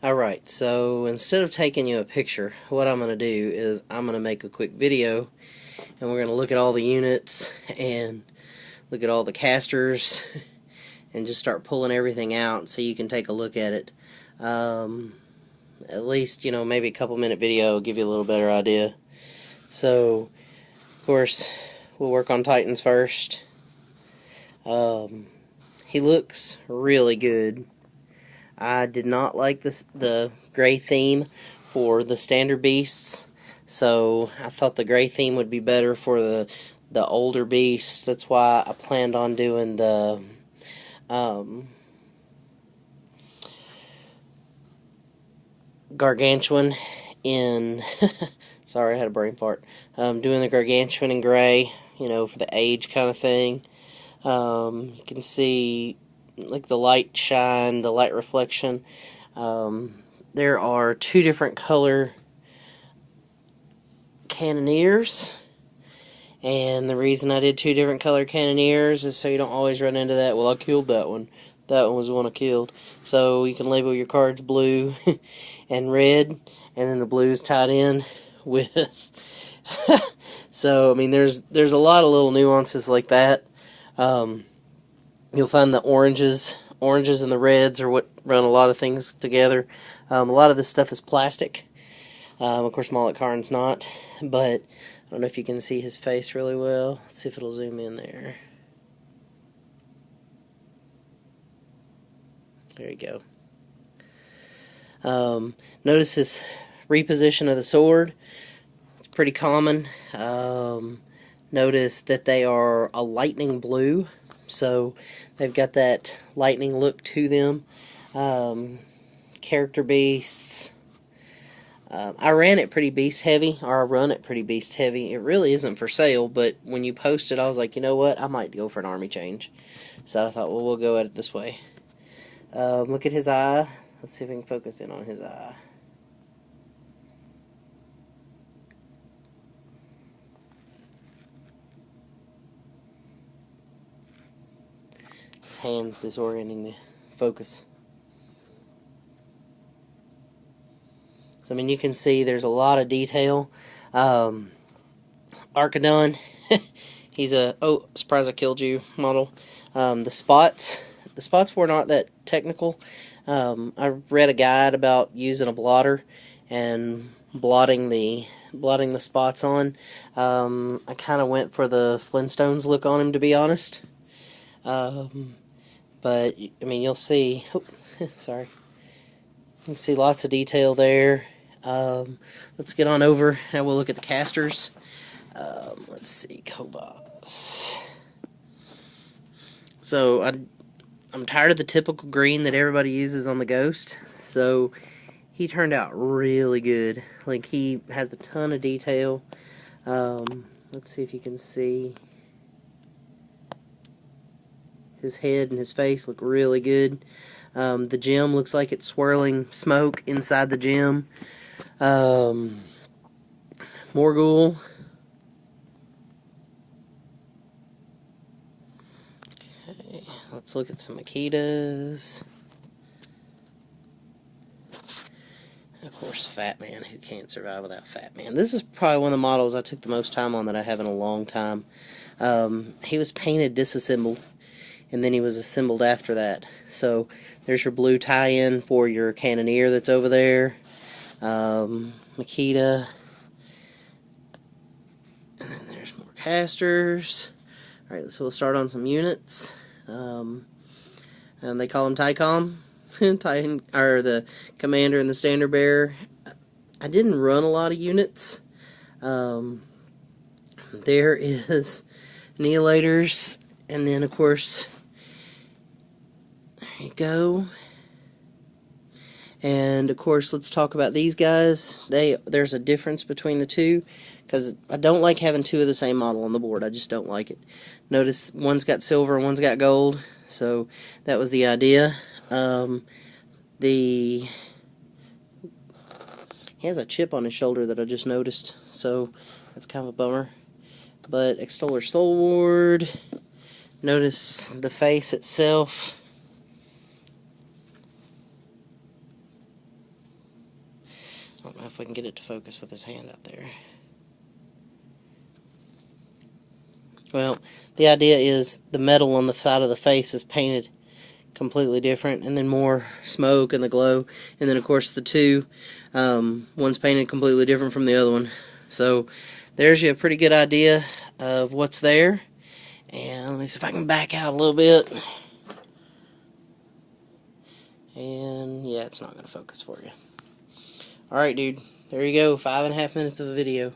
Alright, so instead of taking you a picture, what I'm going to do is I'm going to make a quick video, and we're going to look at all the units and look at all the casters and just start pulling everything out so you can take a look at it. At least, maybe a couple minute video will give you a little better idea. So, of course, we'll work on Titans first. He looks really good. I did not like the gray theme for the standard beasts, so I thought the gray theme would be better for the older beasts. That's why I planned on doing the gargantuan in sorry, I had a brain fart. Doing the gargantuan in gray, for the age kind of thing. You can see like the light shine, the light reflection. There are two different color cannoneers, and the reason I did two different color cannoneers is so you don't always run into that. Well, I killed that one. That one was the one I killed. So you can label your cards blue and red, and then the blue is tied in with. So I mean, there's a lot of little nuances like that. You'll find the oranges and the reds are what run a lot of things together. A lot of this stuff is plastic. Of course, Mullet Karn's not, but I don't know if you can see his face really well. Let's see if it'll zoom in there. There you go. Notice this reposition of the sword. It's pretty common. Notice that they are a lightning blue. So they've got that lightning look to them. Character beasts. I ran it pretty beast heavy, or I run it pretty beast heavy. It really isn't for sale, but when you post it, I was like, you know what? I might go for an army change. So I thought, well, we'll go at it this way. Look at his eye. Let's see if we can focus in on his eye. His hand's disorienting the focus. So, I mean, you can see there's a lot of detail. Archidon, he's a, oh, surprise I killed you model. The spots were not that technical. I read a guide about using a blotter and blotting the spots on. I kind of went for the Flintstones look on him, to be honest. But, I mean, you'll see, oh, sorry, you can see lots of detail there. Let's get on over, now we'll look at the casters. Let's see, Kobas. So, I'm tired of the typical green that everybody uses on the Ghost, so he turned out really good. Like, he has a ton of detail. Let's see if you can see. His head and his face look really good. The gem looks like it's swirling smoke inside the gem. Morgul. Okay, let's look at some Akitas. Of course, Fat Man. Who can't survive without Fat Man? This is probably one of the models I took the most time on that I have in a long time. He was painted disassembled, and then he was assembled after that. So there's your blue tie-in for your cannoneer that's over there. Makita. And then there's more casters. Alright, so we'll start on some units. They call him Tycom. Titan, or the commander and the standard bearer. I didn't run a lot of units. There is Annihilators, and then of course, there you go. And of course, let's talk about these guys. There's a difference between the two, because I don't like having two of the same model on the board. I just don't like it. Notice one's got silver and one's got gold, so that was the idea. He has a chip on his shoulder that I just noticed, so that's kind of a bummer. But Extoller Soul Ward, notice the face itself. I don't know if we can get it to focus with his hand out there. Well, the idea is the metal on the side of the face is painted completely different, and then more smoke and the glow, and then of course the two, one's painted completely different from the other one. So there's you a pretty good idea of what's there. And let me see if I can back out a little bit. And yeah, it's not going to focus for you. Alright, dude, there you go, 5.5 minutes of a video.